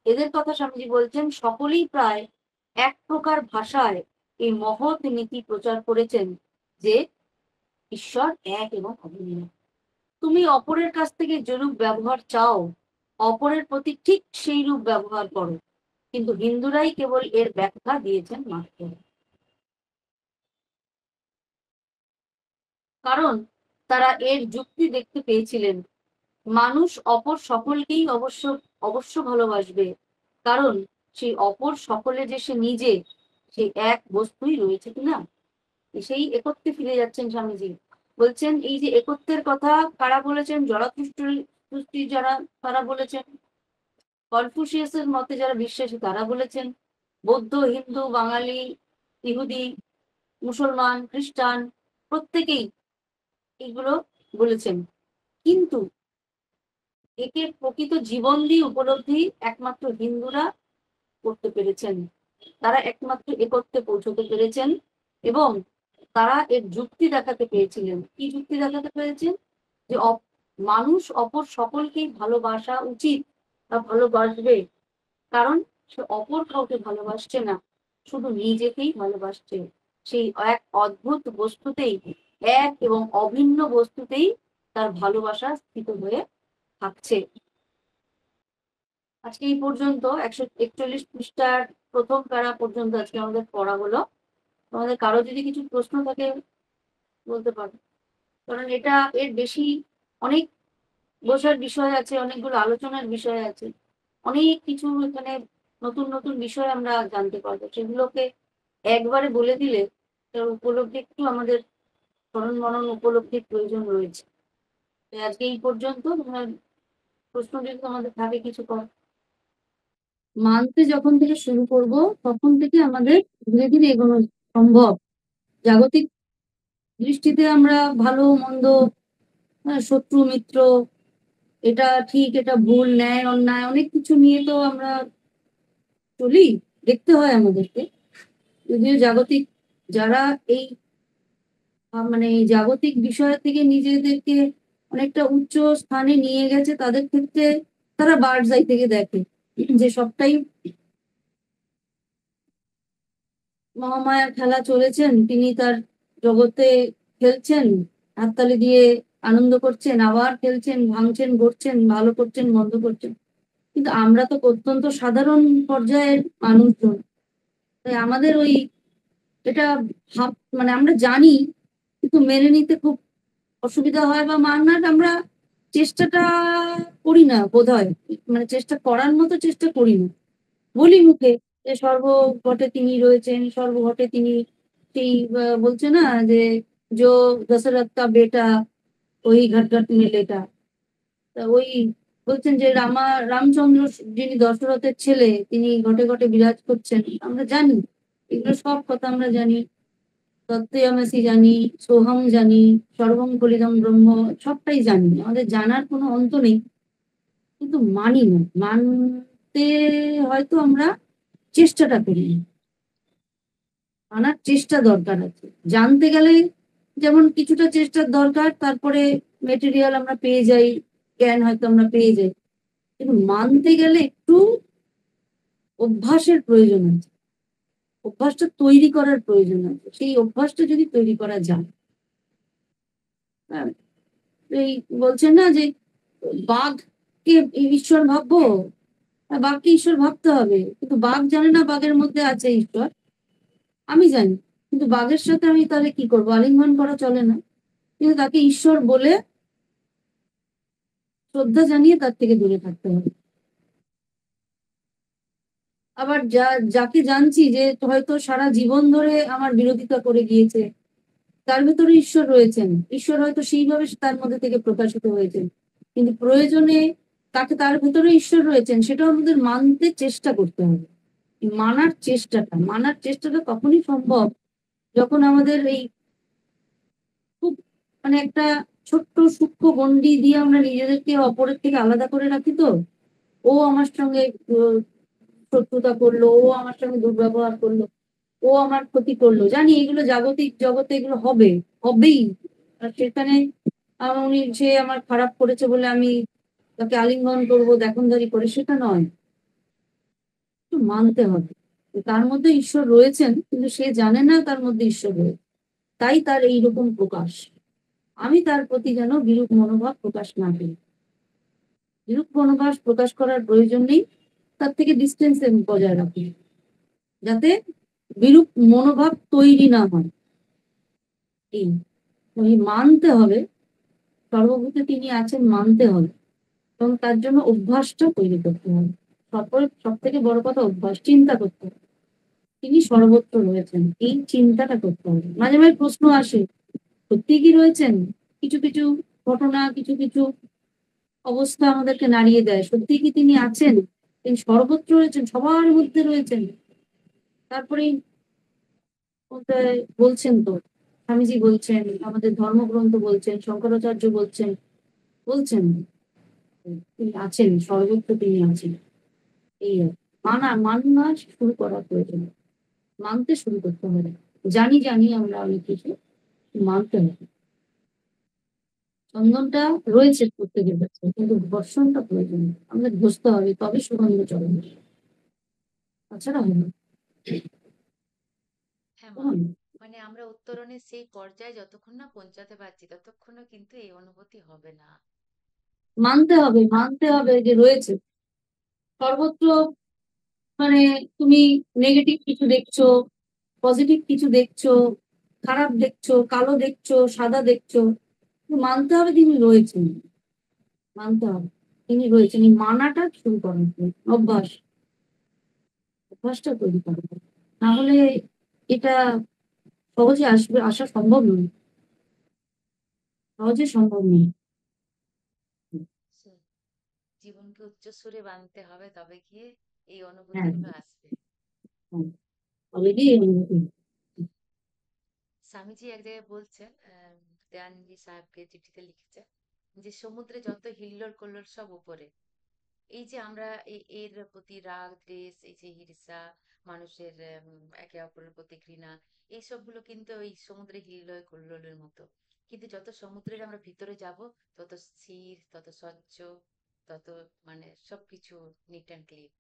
এদের কথা স্বামীজি বলছেন সকলেই প্রায় এক প্রকার ভাষায় এই মহৎ নীতি প্রচার করেছেন যে ঈশ্বর এক এবং অভিন্ন। তুমি অপরের কাছ থেকে যেরূপ ব্যবহার চাও, অপরের প্রতি ঠিক সেই রূপ ব্যবহার করো, কিন্তু হিন্দুরাই কেবল এর ব্যাখ্যা দিয়েছেন মাত্র। কারণ তারা এর যুক্তি দেখতে পেয়েছিলেন মানুষ অপর সকলকেই অবশ্য অবশ্য ভালোবাসবে, কারণ সেই অপর সকলে যে সে নিজে, সেই এক বস্তুই রয়েছে কিনা। সেই একত্বে ফিরে যাচ্ছেন স্বামীজি, বলছেন এই যে একত্বের কথা কারা বলেছেন, জরাথুস্ট্রি যারা তারা বলেছেন, কনফুসিয়াসের মতে যারা বিশ্বাসী তারা বলেছেন, বৌদ্ধ, হিন্দু, বাঙালি, ইহুদি, মুসলমান, খ্রিস্টান প্রত্যেকেই এগুলো বলেছেন। কিন্তু একে প্রকৃত জীবন দিয়ে উপলব্ধি একমাত্র হিন্দুরা করতে পেরেছেন। তারা একমাত্র একত্রে পৌঁছতে পেরেছেন এবং তারা এর যুক্তি দেখাতে পেরেছিলেন। কি যুক্তি দেখাতে পেরেছেন? যে মানুষ অপর সকলকেই ভালোবাসা উচিত বা ভালোবাসবে, কারণ সে অপর কাউকে ভালোবাসছে না, শুধু নিজেকেই ভালোবাসছে। সেই এক অদ্ভুত বস্তুতেই, এক এবং অভিন্ন বস্তুতেই তার ভালোবাসা স্থিত হয়ে থাকছে। আজকে এই পর্যন্ত 141 পৃষ্ঠার প্রথম প্যারা পর্যন্ত আজকে আমাদের পড়া হলো। তোমাদের কারো যদি কিছু প্রশ্ন থাকে বলতে পারো, কারণ এটা এর বেশি অনেক বসার বিষয় আছে, অনেকগুলো আলোচনার বিষয় আছে, অনেক কিছু এখানে নতুন নতুন বিষয় আমরা জানতে পারবো। সেগুলোকে একবারে বলে দিলে তার উপলব্ধি একটু আমাদের স্মরণ মনন উপলব্ধির প্রয়োজন রয়েছে। আজকে এই পর্যন্ত। তোমার প্রশ্ন যদি তোমাদের থাকে কিছু কর। মানতে যখন থেকে শুরু করব তখন থেকে আমাদের ধীরে ধীরে এগোনো সম্ভব। জাগতিক দৃষ্টিতে আমরা ভালো মন্দ, শত্রু মিত্র, এটা ঠিক এটা ভুল, ন্যায় অন্যায়, অনেক কিছু নিয়ে তো আমরা চলি, দেখতে হয় আমাদেরকে। যদিও জাগতিক যারা এই মানে এই জাগতিক বিষয় থেকে নিজেদেরকে অনেকটা উচ্চ স্থানে নিয়ে গেছে, তাদের ক্ষেত্রে তারা বার্ডস আই থেকে দেখে যে সবটাই মহামায়ার খেলা চলেছেন, তিনি তার জগতে খেলছেন, হাততালি দিয়ে আনন্দ করছেন, আবার খেলছেন, ভাঙছেন, গড়ছেন, ভালো করছেন, মন্দ করছেন। কিন্তু আমরা তো অত্যন্ত সাধারণ পর্যায়ের মানুষজন, তাই আমাদের ওই এটা মানে আমরা জানি, কিন্তু মেনে নিতে খুব অসুবিধা হয় বা মানার আমরা চেষ্টাটা করি না বোধহয়, মানে চেষ্টা করার মতো চেষ্টা করি না। বলি মুখে যে সর্বঘটে তিনি রয়েছেন, সর্বঘটে তিনি সেই বলছে না যে জো দশরথ কা বেটা ওই ঘট ঘট মে লেটা। তা ওই বলছেন যে রামচন্দ্র যিনি দশরথের ছেলে, তিনি ঘটে ঘটে বিরাজ করছেন, আমরা জানি, এগুলো সব কথা আমরা জানি। তত্ত্বমসি জানি, সোহম জানি, সর্বম কলিদম ব্রহ্ম, সবটাই জানি, আমাদের জানার কোনো অন্ত নেই, কিন্তু মানি না। মানতে হয়তো আমরা চেষ্টাটা করি না, মানার চেষ্টা দরকার আছে। জানতে গেলে যেমন কিছুটা চেষ্টার দরকার, তারপরে মেটেরিয়াল আমরা পেয়ে যাই, জ্ঞান হয়তো আমরা পেয়ে যাই, কিন্তু মানতে গেলে একটু অভ্যাসের প্রয়োজন আছে, অভ্যাসটা তৈরি করার প্রয়োজন আছে। সেই অভ্যাসটা যদি তৈরি করা যায়, হ্যাঁ, এই বলছেন না যে বাঘকে ঈশ্বর ভাববো, বাঘকে ঈশ্বর ভাবতে হবে, কিন্তু বাঘ জানে না বাঘের মধ্যে আছে ঈশ্বর, আমি জানি, কিন্তু বাঘের সাথে আমি তাহলে কি করবো? আলিঙ্গন করা চলে না, কিন্তু তাকে ঈশ্বর বলে শ্রদ্ধা জানিয়ে তার থেকে দূরে থাকতে হবে। আবার যাকে জানছি যে হয়তো সারা জীবন ধরে আমার বিরোধিতা করে গিয়েছে, তার ভেতরে ঈশ্বর রয়েছেন, ঈশ্বর হয়তো সেইভাবে তার মধ্যে থেকে প্রকাশিত হয়েছেন, কিন্তু প্রয়োজনে তাকে তার ভেতরে ঈশ্বর রয়েছেন সেটাও আমাদের মানতে চেষ্টা করতে হবে। মানার চেষ্টাটা তখনই সম্ভব যখন আমাদের এই খুব মানে একটা ছোট্ট সূক্ষ্ম গণ্ডি দিয়ে আমরা নিজেদেরকে অপরের থেকে আলাদা করে রাখি তো। ও আমার সঙ্গে শত্রুতা করলো, ও আমার সঙ্গে দুর্ব্যবহার করলো, ও আমার ক্ষতি করলো। জানি এগুলো জাগতিক জগতে এগুলো হবেই। আর সেখানে সে আমার খারাপ করেছে বলে আমি তাকে আলিঙ্গন করবো দেখনদারি করে, সেটা নয়। একটু মানতে হবে তার মধ্যে ঈশ্বর রয়েছেন, কিন্তু সে জানে না তার মধ্যে ঈশ্বর রয়েছে, তাই তার এইরকম প্রকাশ। আমি তার প্রতি যেন বিরূপ মনোভাব প্রকাশ না করি। বিরূপ মনোভাব প্রকাশ করার প্রয়োজন নেই, তার থেকে ডিস্টেন্স বজায় রাখি, যাতে বিরূপ মনোভাব তৈরি না হয়। এই মানতে হবে, সর্বভূতে তিনি আছেন, মানতে হবে, এবং তার জন্য অভ্যাসটা তৈরি করতে হবে। সব থেকে বড় কথা অভ্যাস, চিন্তা করতে হবে তিনি সর্বত্র রয়েছেন, এই চিন্তাটা করতে হবে। মাঝে মাঝে প্রশ্ন আসে, সত্যি কি রয়েছেন? কিছু কিছু ঘটনা, কিছু কিছু অবস্থা আমাদেরকে নাড়িয়ে দেয়, সত্যি কি তিনি আছেন? তিনি সর্বত্র রয়েছেন, সবার মধ্যে রয়েছেন। তারপরে বলছেন তো, স্বামীজি বলছেন, আমাদের ধর্মগ্রন্থ বলছেন, শঙ্করাচার্য বলছেন তিনি আছেন, সর্বত্র তিনি আছেন। এই মানা শুরু করা প্রয়োজন, মানতে শুরু করতে হবে। জানি আমরা অনেক কিছু, মানতে হবে। চন্দনটা রয়েছে প্রত্যেকের কাছে, কিন্তু বর্ষণটা প্রয়োজন, আমাদের ঘষতে হবে, তবে সুগন্ধ চরণে, তাছাড়া হবে না। হ্যাঁ মা, মানে আমরা উত্তরণের সেই পর্যায়ে যতক্ষণ না পৌঁছাতে পারছি ততক্ষণও কিন্তু এই অনুভূতি হবে না। মানতে হবে যে রয়েছে সর্বত্র। মানে তুমি নেগেটিভ কিছু দেখছো, পজিটিভ কিছু দেখছো, খারাপ দেখছো, কালো দেখছো, সাদা দেখছো, মানতে হবে তিনি রয়েছেন। মানতে হবে তিনি রয়েছেন, এই মানাটা শুরু করেন, অভ্যাসটা তৈরি করা, না হলে এটা সহজে আসা সম্ভব নয়, সহজে সম্ভব নেই। সে জীবনকে উচ্চ সুরে বাঁধতে হবে, তবে গিয়ে এই হ্যাঁ, অনুভূতিগুলো আসবে। অলরেডি স্বামীজি এক জায়গায় বলছেন, দয়ানজি সাহেবকে চিঠিতে লিখেছে যে সমুদ্রে যত হিল্লোড় কল্লোড় সব উপরে। এই যে আমরা এর প্রতি রাগ দ্বেষ, এই যে হিংসা, মানুষের একে অপরের প্রতি ঘৃণা, এই সবগুলো কিন্তু ওই সমুদ্রে হিল্লোল কল্লোলের মতো। কিন্তু যত সমুদ্রের আমরা ভিতরে যাব, তত স্থির, তত স্বচ্ছ, তত মানে সবকিছু নিট অ্যান্ড ক্লিন।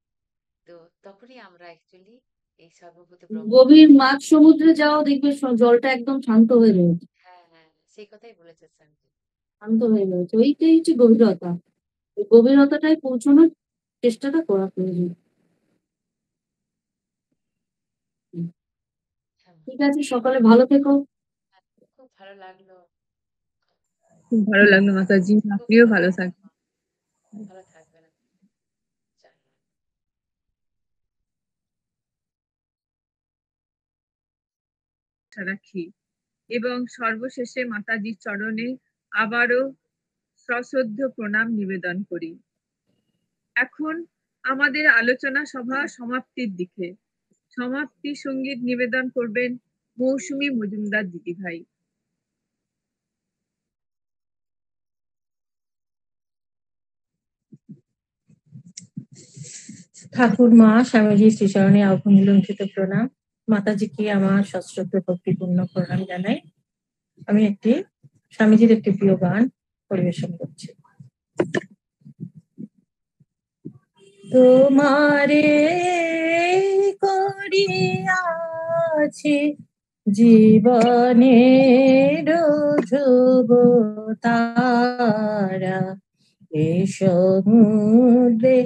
তো তখনই আমরা অ্যাকচুয়ালি এই সর্বভূত ব্রহ্মকে গভীর মাঝ সমুদ্রে যাও, দেখবে জলটা একদম শান্ত হয়ে রয়েছে। হ্যাঁ হ্যাঁ, সেই কথাই বলেছে স্যামজি। শান্ত হয়ে রয়েছে, ওইটাই হচ্ছে গভীরতা। ওই গভীরতাটাই পৌঁছানোর চেষ্টাটা করা প্রয়োজন। হ্যাঁ মা, ঠিক আছে, সকালে ভালো থেকো। হ্যাঁ, খুব ভালো লাগলো। খুব ভালো লাগলো মাতাজি, খুব আপনিও ভালো ভালো লাগলো থাকবেন। মা, ভালো থাকবেন আপনি। চল। রাখি এবং সর্বশেষে মাতাজির চরণে আবারও সশ্রদ্ধ প্রণাম নিবেদন করি। এখন আমাদের আলোচনা সভা সমাপ্তির দিকে। সমাপ্তি সঙ্গীত নিবেদন করবেন মৌসুমী মজুমদার দিদিভাই। ঠাকুরমা স্বামীজির শ্রীচরণে অবনীলঙ্কিত প্রণাম। মাতাজিকে আমার সশ্রদ্ধ ভক্তিপূর্ণ প্রণাম জানাই। আমি স্বামীজির একটি প্রিয় গান পরিবেশন করছি। তোমারে করিয়াছি জীবনের ধ্রুবতারা, এ সমুদ্রে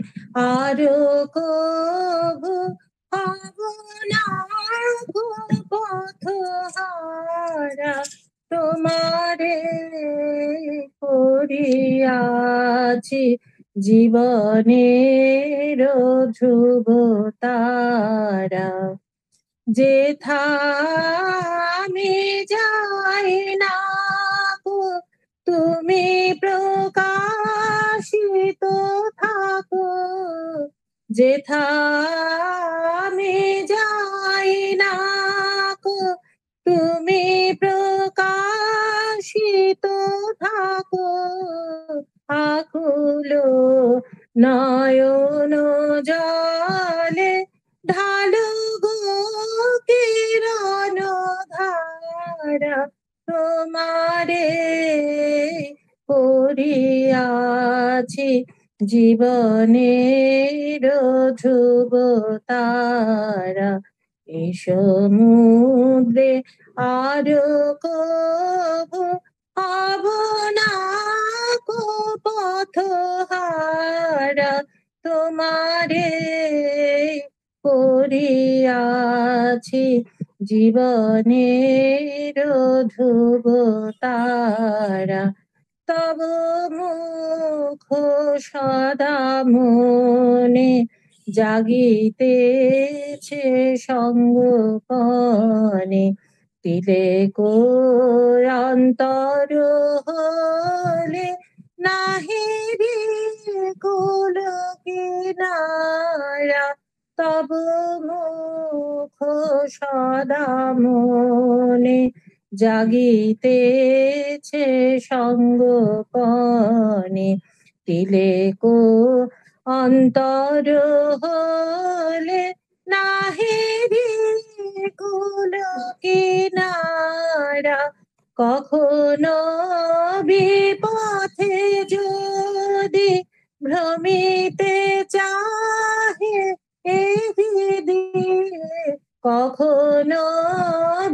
আরো কবু ভাবনা পথহারা, তোমারে করিয়াছি জীবনের ধ্রুবতারা, যেথা আমি যাই না গো, তুমি প্রকাশিত থাকো, যেথা আমি আমি যাই না কো, তুমি প্রকাশিত থাকো, আকুল নয়ন জলে ঢালু গো কিরণ ধারা, তোমারে করিয়াছি জীবনের ধ্রুব তারা। এই সমুদ্রে আরো কবু আবনা কো পথহারা, তোমারে করিয়াছি জীবনের ধ্রুব তারা। তব মুখ সদা মনে জাগিতেছে সঙ্গপনে, দিলে অন্তর হলে নাহি কুল কিনারা, তব মুখ সদা মনে জাগিতেছে সঙ্গপনে, দিলে অন্তর হলে নাহি কুল কিনারা। কখনো বিপথে যদি ভ্রমিতে চাহে দিয়ে, কখনো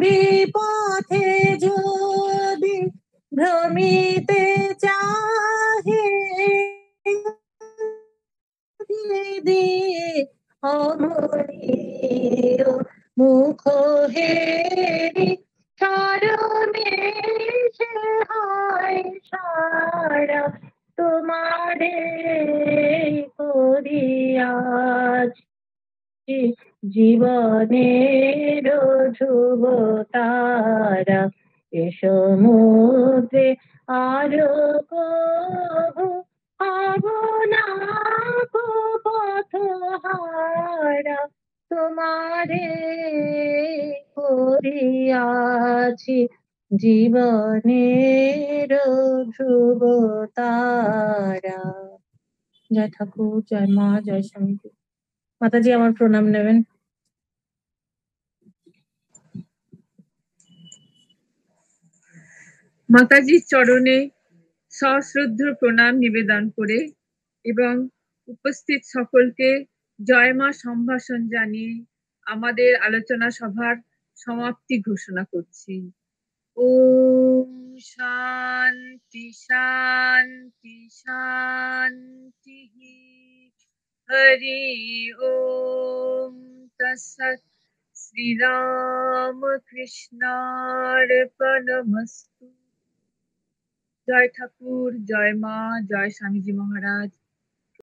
বিপথে যদি ভ্রমিতে চাহে দিয়ে, অমনীয় মুখ হেরি চরণে সে হয় সারা, তোমারে করিয়াছি জীবনের ধ্রুব তারা। এ সমুদ্রে আরো কবু আবনা কো পথহারা, তোমারে করিয়াছি জীবনের ধ্রুব তারা। জয় ঠাকুর, জয় মা, জয় স্বামীজি। মাতাজি আমার প্রণাম নেবেন। মাতাজির চরণে সশ্রদ্ধ প্রণাম নিবেদন করে এবং উপস্থিত সকলকে জয় মা সম্ভাষণ জানিয়ে আমাদের আলোচনা সভার সমাপ্তি ঘোষণা করছি। ওম শান্তি শান্তি শান্তি। হরি ওম তৎসৎ। শ্রীরাম কৃষ্ণার্পণমস্তু। জয় ঠাকুর, জয় মা, জয় স্বামীজি মহারাজ।